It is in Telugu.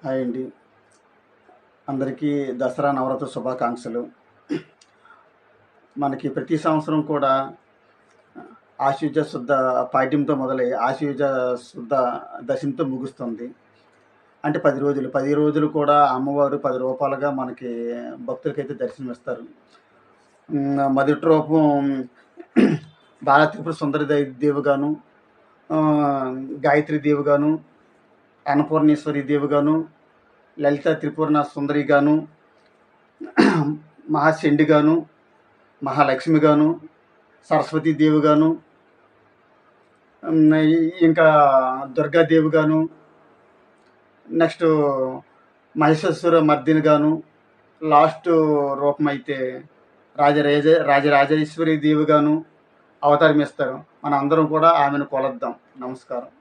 హాయ్ అండి. అందరికీ దసరా నవరాత్రి శుభాకాంక్షలు. మనకి ప్రతి సంవత్సరం కూడా ఆశ్వయుజ శుద్ధ పాడ్యంతో మొదలై ఆశ్వయుజ శుద్ధ దశమితో ముగుస్తుంది. అంటే 10 రోజులు. 10 రోజులు కూడా అమ్మవారు 10 రూపాలుగా మనకి భక్తులకైతే దర్శనమిస్తారు. మొదటి రూపం బాలా త్రిపుర సుందరి దేవిగాను, గాయత్రి దేవిగాను, అన్నపూర్ణేశ్వరి దేవిగాను, లలిత త్రిపుర సుందరిగాను, మహాచండిగాను, మహాలక్ష్మిగాను, సరస్వతీదేవిగాను, ఇంకా దుర్గాదేవిగాను, నెక్స్ట్ మహిషాసుర మర్దినిగాను, లాస్ట్ రూపం అయితే రాజరాజేశ్వరి దేవిగాను అవతారమిస్తారు. మన అందరం కూడా ఆమెను కొలద్దాం. నమస్కారం.